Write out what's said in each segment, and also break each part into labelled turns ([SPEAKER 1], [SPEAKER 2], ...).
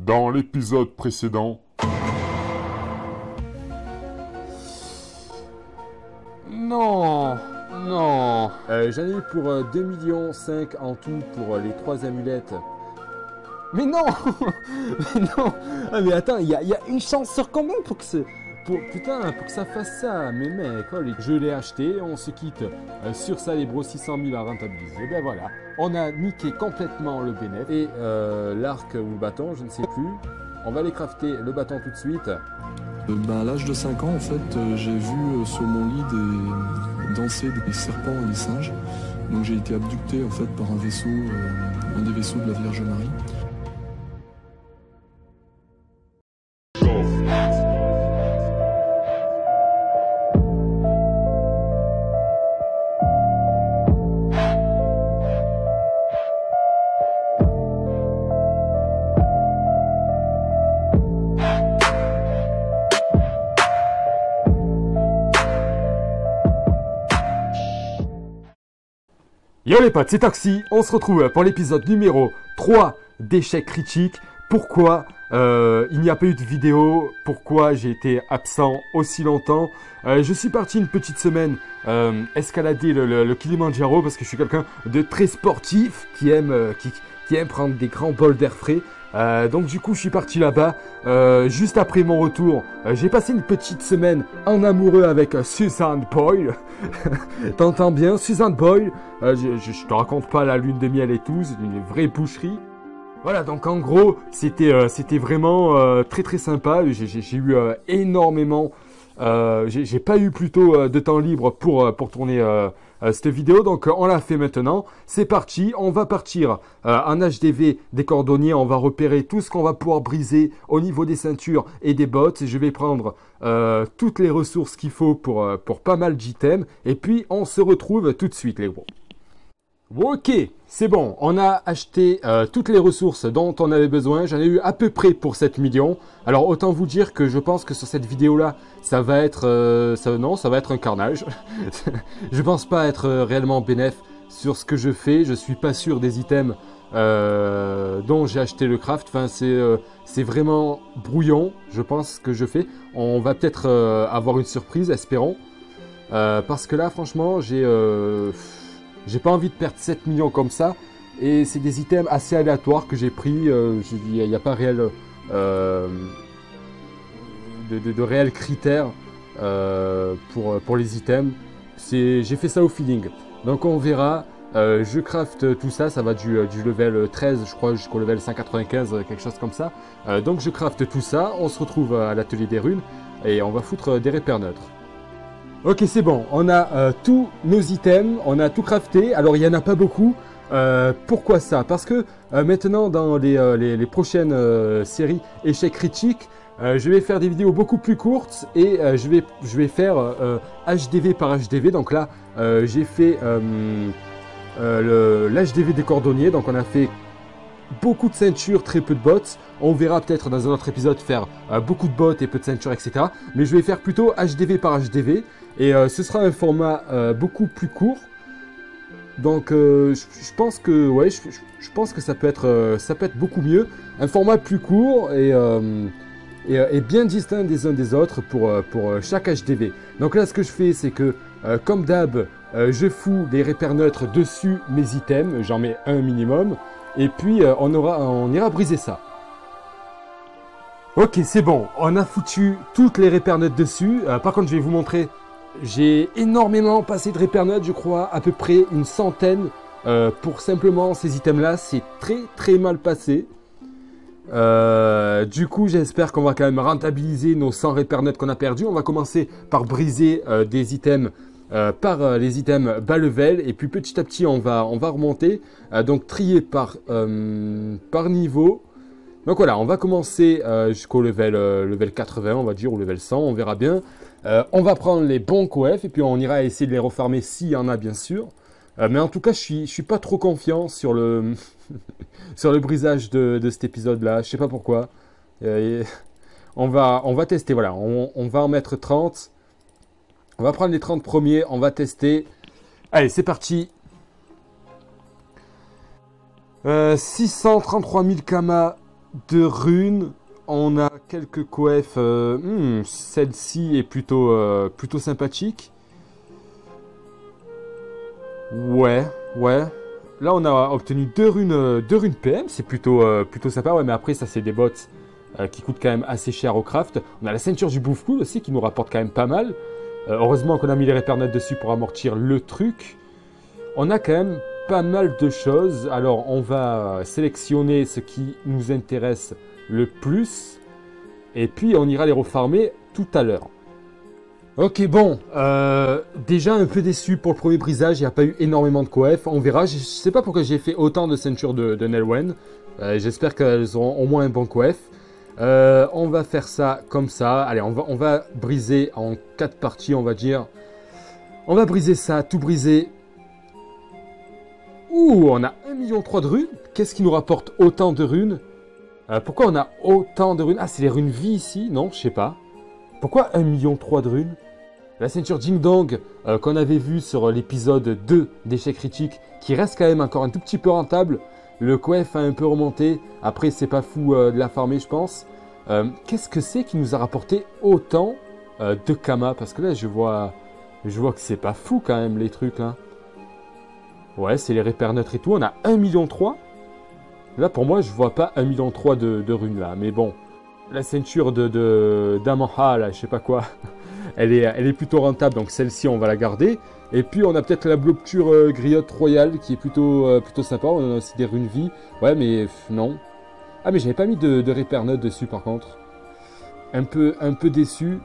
[SPEAKER 1] Dans l'épisode précédent...
[SPEAKER 2] Non, non. J'en ai eu pour 2,5 millions en tout pour les 3 amulettes. Mais non. Mais non. Ah mais attends, il y a une chance sur combien pour que pour que ça fasse ça. Mais mec, oh, je l'ai acheté, on se quitte sur ça les bros, 600 000 à rentabiliser. Ben voilà, on a niqué complètement le bénéfice. Et l'arc ou le bâton, je ne sais plus. On va aller crafter le bâton tout de suite.
[SPEAKER 3] À l'âge de 5 ans, en fait, j'ai vu sur mon lit danser des serpents et des singes. Donc j'ai été abducté en fait par un vaisseau, un des vaisseaux de la Vierge Marie.
[SPEAKER 2] Yo les potes, c'est Toxy, on se retrouve pour l'épisode numéro 3 d'échecs critiques. Pourquoi il n'y a pas eu de vidéo? Pourquoi j'ai été absent aussi longtemps? Je suis parti une petite semaine escalader le Kilimandjaro parce que je suis quelqu'un de très sportif qui aime prendre des grands bols d'air frais. Donc du coup je suis parti là-bas. Juste après mon retour, j'ai passé une petite semaine en amoureux avec Susan Boyle. T'entends bien, Susan Boyle. Je te raconte pas la lune de miel et tout, c'est une vraie boucherie. Voilà, donc en gros, c'était vraiment très très sympa. J'ai eu énormément... j'ai pas eu plutôt de temps libre pour tourner cette vidéo, donc on l'a fait maintenant. C'est parti, on va partir en HDV des cordonniers, on va repérer tout ce qu'on va pouvoir briser au niveau des ceintures et des bottes. Je vais prendre toutes les ressources qu'il faut pour pas mal d'items, et puis on se retrouve tout de suite les gros. Ok, c'est bon, on a acheté toutes les ressources dont on avait besoin. J'en ai eu à peu près pour 7 millions. Alors autant vous dire que je pense que sur cette vidéo là, ça va être ça va être un carnage. Je pense pas être réellement bénéf sur ce que je fais. Je suis pas sûr des items dont j'ai acheté le craft. Enfin c'est vraiment brouillon, je pense, ce que je fais. On va peut-être avoir une surprise, espérons. Parce que là franchement j'ai pas envie de perdre 7 millions comme ça. Et c'est des items assez aléatoires que j'ai pris. Il n'y a pas réel, de réels critères pour les items. J'ai fait ça au feeling. Donc on verra. Je craft tout ça. Ça va du level 13, je crois, jusqu'au level 195, quelque chose comme ça. Donc je craft tout ça. On se retrouve à l'atelier des runes. Et on va foutre des repères neutres. Ok, c'est bon, on a tous nos items, on a tout crafté. Alors il n'y en a pas beaucoup. Pourquoi ça? Parce que maintenant dans les prochaines séries échecs critiques, je vais faire des vidéos beaucoup plus courtes et je vais faire HDV par HDV. Donc là j'ai fait l'HDV des cordonniers, donc on a fait beaucoup de ceintures, très peu de bottes. On verra peut-être dans un autre épisode faire beaucoup de bottes et peu de ceintures, etc. Mais je vais faire plutôt HDV par HDV. Et ce sera un format beaucoup plus court. Donc je pense que ouais, je pense que ça peut être beaucoup mieux. Un format plus court et bien distinct des uns des autres pour chaque HDV. Donc là ce que je fais c'est que comme d'hab je fous des repères neutres dessus mes items. J'en mets un minimum. Et puis on ira briser ça. Ok, c'est bon, on a foutu toutes les repères neutres dessus. Par contre, je vais vous montrer. J'ai énormément passé de repères neutres, je crois, à peu près une centaine pour simplement ces items-là. C'est très très mal passé. Du coup, j'espère qu'on va quand même rentabiliser nos 100 repères neutres qu'on a perdus. On va commencer par briser des items par les items bas level, et puis petit à petit on va remonter, donc trier par niveau. Donc voilà, on va commencer jusqu'au level 80 on va dire, ou level 100, on verra bien. On va prendre les bons coef et puis on ira essayer de les refarmer s'il y en a bien sûr. Mais en tout cas je suis pas trop confiant sur le sur le brisage de cet épisode là, je sais pas pourquoi. On va tester, voilà, on va en mettre 30. On va prendre les 30 premiers, on va tester. Allez, c'est parti. 633 000 kamas de runes. On a quelques coeffs. Celle-ci est plutôt sympathique. Ouais. Là, on a obtenu deux runes PM. C'est plutôt sympa. Ouais, mais après, ça, c'est des bots qui coûtent quand même assez cher au craft. On a la ceinture du bouffe-cool aussi qui nous rapporte quand même pas mal. Heureusement qu'on a mis les Repair-Notes dessus pour amortir le truc. On a quand même pas mal de choses. Alors, on va sélectionner ce qui nous intéresse le plus. Et puis, on ira les refarmer tout à l'heure. Ok, bon. Déjà un peu déçu pour le premier brisage. Il n'y a pas eu énormément de coef. On verra. Je ne sais pas pourquoi j'ai fait autant de ceintures de Nelwen. J'espère qu'elles auront au moins un bon coef. On va faire ça comme ça. Allez, on va briser en 4 parties, on va dire. On va briser ça, tout briser. Ouh, on a 1,3 million de runes. Qu'est-ce qui nous rapporte autant de runes? Pourquoi on a autant de runes? Ah, c'est les runes vie ici? Non, je sais pas. Pourquoi 1,3 million de runes? La ceinture Ding Dong qu'on avait vue sur l'épisode 2 d'échec critique, qui reste quand même encore un tout petit peu rentable. Le coef a un peu remonté. Après, c'est pas fou de la farmer, je pense. Qu'est-ce que c'est qui nous a rapporté autant de Kama? Parce que là, je vois que c'est pas fou quand même, les trucs, là. Ouais, c'est les Repair-Notes et tout. On a 1,3 million. Là, pour moi, je vois pas 1,3 million de runes, là. Mais bon, la ceinture d'Amanha, là, je sais pas quoi, elle est plutôt rentable. Donc, celle-ci, on va la garder. Et puis, on a peut-être la Blobture Griotte Royale qui est plutôt sympa. On a aussi des runes vie. Ouais, mais non. Ah, mais j'avais pas mis de Repair-Notes dessus, par contre. Un peu déçu.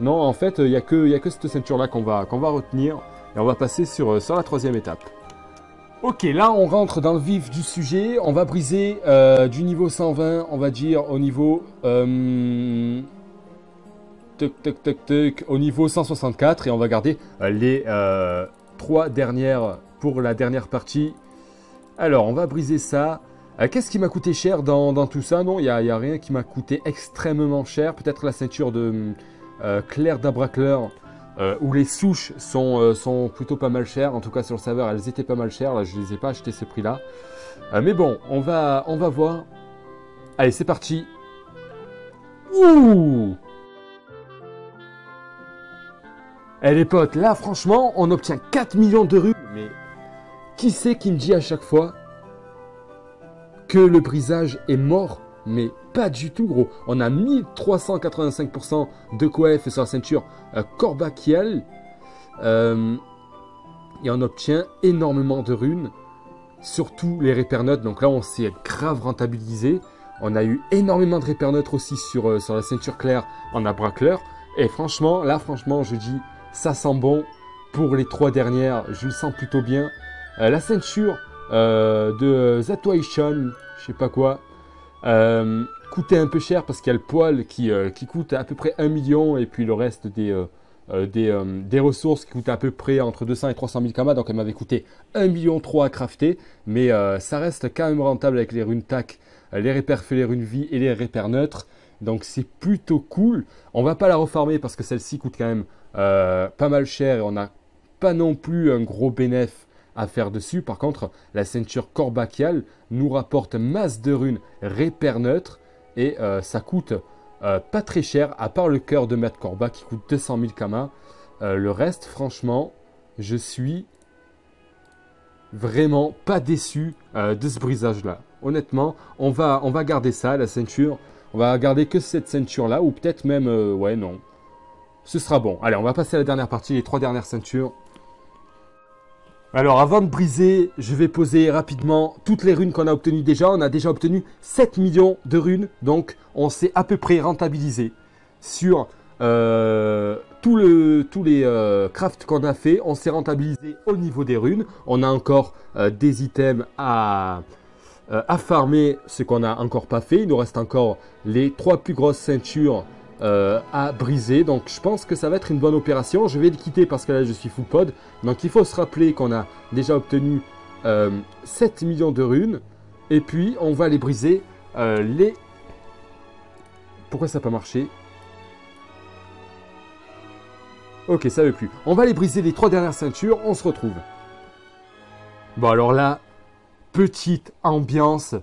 [SPEAKER 2] Non, en fait, il n'y a que cette ceinture-là qu'on va retenir. Et on va passer sur la troisième étape. Ok, là, on rentre dans le vif du sujet. On va briser du niveau 120, on va dire, au niveau... au niveau 164. Et on va garder les 3 dernières pour la dernière partie. Alors, on va briser ça. Qu'est-ce qui m'a coûté cher dans tout ça? Non, il n'y a rien qui m'a coûté extrêmement cher. Peut-être la ceinture de Claire d'Abracleur, où les souches sont plutôt pas mal chères. En tout cas, sur le serveur, elles étaient pas mal chères. Là, je ne les ai pas achetées ce prix-là. Mais bon, on va voir. Allez, c'est parti. Ouh! Eh les potes, là, franchement, on obtient 4 millions de runes. Mais qui c'est qui me dit à chaque fois que le brisage est mort? Mais pas du tout, gros. On a 1385% de coef sur la ceinture Corbakiel. Et on obtient énormément de runes. Surtout les Repair-Notes. Donc là, on s'est grave rentabilisé. On a eu énormément de Repair-Notes aussi sur la ceinture claire en Abracleur. Et franchement, là, je dis, ça sent bon pour les 3 dernières. Je le sens plutôt bien. La ceinture de Zatuation, je sais pas quoi, coûtait un peu cher parce qu'il y a le poil qui coûte à peu près 1 million et puis le reste des ressources qui coûtent à peu près entre 200 et 300 000 Kama. Donc elle m'avait coûté 1,3 million à crafter. Mais ça reste quand même rentable avec les runes tac, les repères faits, les runes vie et les repères neutres. Donc c'est plutôt cool. On va pas la refarmer parce que celle-ci coûte quand même pas mal cher et on n'a pas non plus un gros bénéfice à faire dessus. Par contre, la ceinture Corbakial nous rapporte masse de runes repères neutres et ça coûte pas très cher, à part le cœur de Maître Corba qui coûte 200 000 Kama. Le reste, franchement, je suis vraiment pas déçu de ce brisage-là. Honnêtement, on va garder ça, la ceinture. On va garder que cette ceinture-là, ou peut-être même... ouais, non. Ce sera bon. Allez, on va passer à la dernière partie, les 3 dernières ceintures. Alors, avant de briser, je vais poser rapidement toutes les runes qu'on a obtenues déjà. On a déjà obtenu 7 millions de runes. Donc, on s'est à peu près rentabilisé sur tous les crafts qu'on a fait. On s'est rentabilisé au niveau des runes. On a encore des items à farmer, ce qu'on n'a encore pas fait. Il nous reste encore les 3 plus grosses ceintures à briser. Donc je pense que ça va être une bonne opération. Je vais le quitter parce que là je suis full pod. Donc il faut se rappeler qu'on a déjà obtenu 7 millions de runes. Et puis on va les briser les... Pourquoi ça n'a pas marché? Ok, ça ne veut plus. On va les briser les 3 dernières ceintures. On se retrouve. Bon alors là, petite ambiance.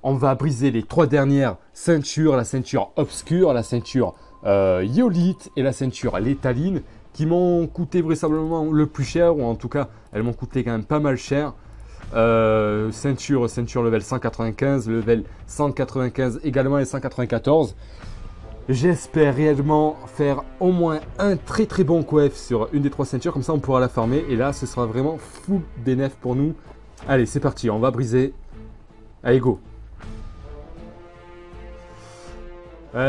[SPEAKER 2] on va briser les 3 dernières ceintures, la ceinture obscure, la ceinture Yolite et la ceinture Létaline, qui m'ont coûté vraisemblablement le plus cher, ou en tout cas, elles m'ont coûté quand même pas mal cher. Ceinture level 195, level 195 également et 194. J'espère réellement faire au moins un très très bon coef sur une des 3 ceintures, comme ça on pourra la farmer et là ce sera vraiment full bénéf pour nous. Allez, c'est parti, on va briser. Allez, go.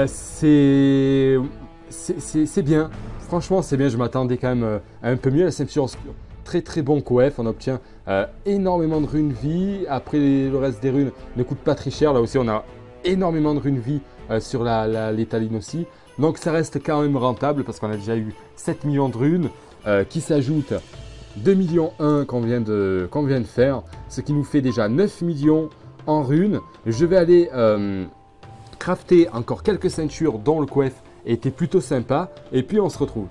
[SPEAKER 2] C'est bien, franchement c'est bien, je m'attendais quand même à un peu mieux. La ceinture obscure, très très bon coef, on obtient énormément de runes vie. Après le reste des runes ne coûte pas très cher, là aussi on a énormément de runes vie sur l'étaline aussi. Donc ça reste quand même rentable parce qu'on a déjà eu 7 millions de runes qui s'ajoutent 2 millions 1 qu'on vient de faire, ce qui nous fait déjà 9 millions en runes. Je vais aller crafter encore quelques ceintures dont le coef était plutôt sympa et puis on se retrouve.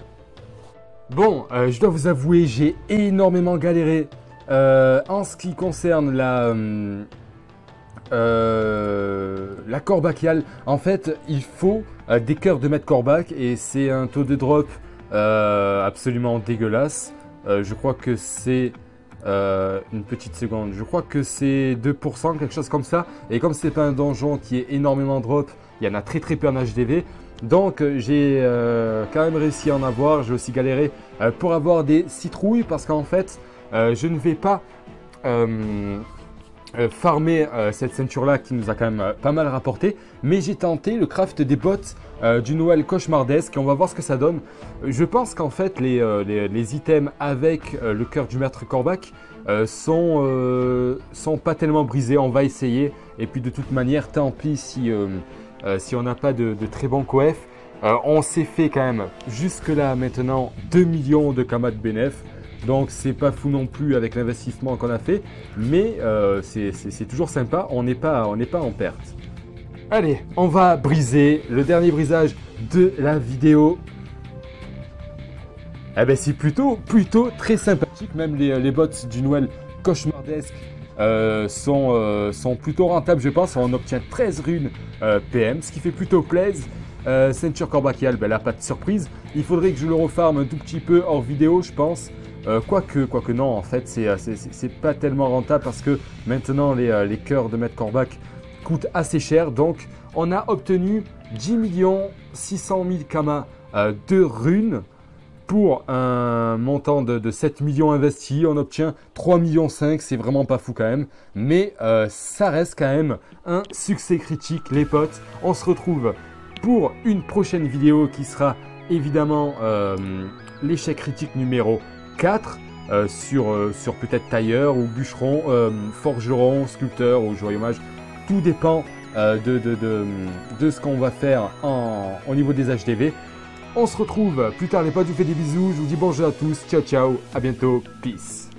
[SPEAKER 2] Bon, je dois vous avouer, j'ai énormément galéré en ce qui concerne la corbachiale. En fait, il faut des cœurs de maître corbac et c'est un taux de drop absolument dégueulasse. Je crois que c'est une petite seconde. Je crois que c'est 2%, quelque chose comme ça. Et comme c'est pas un donjon qui est énormément drop, il y en a très très peu en HDV. Donc j'ai quand même réussi à en avoir. J'ai aussi galéré pour avoir des citrouilles parce qu'en fait, je ne vais pas farmer cette ceinture là qui nous a quand même pas mal rapporté, mais j'ai tenté le craft des bottes du Noël cauchemardesque et on va voir ce que ça donne. Je pense qu'en fait les items avec le cœur du maître corbac sont pas tellement brisés. On va essayer et puis de toute manière tant pis si on n'a pas de très bon coef. On s'est fait quand même jusque là maintenant 2 millions de kamas de bénéf. Donc c'est pas fou non plus avec l'investissement qu'on a fait, mais c'est toujours sympa, on n'est pas en perte. Allez, on va briser le dernier brisage de la vidéo. Eh ben c'est plutôt très sympathique, même les bots du Noël cauchemardesque sont plutôt rentables je pense. On obtient 13 runes PM, ce qui fait plutôt plaisir. Ceinture corbachiale, ben là pas de surprise, il faudrait que je le refarme un tout petit peu hors vidéo je pense. Quoique non, en fait, c'est pas tellement rentable parce que maintenant les cœurs de maître corbac coûtent assez cher. Donc, on a obtenu 10 600 000 kamas de runes pour un montant de 7 millions investis. On obtient 3 millions 5, c'est vraiment pas fou quand même. Mais ça reste quand même un succès critique, les potes. On se retrouve pour une prochaine vidéo qui sera évidemment l'échec critique numéro 4 sur peut-être tailleur ou bûcheron, forgeron, sculpteur ou joyau mage. Tout dépend de ce qu'on va faire au niveau des HDV. On se retrouve plus tard les potes, je vous fais des bisous, je vous dis bonjour à tous, ciao ciao, à bientôt, peace.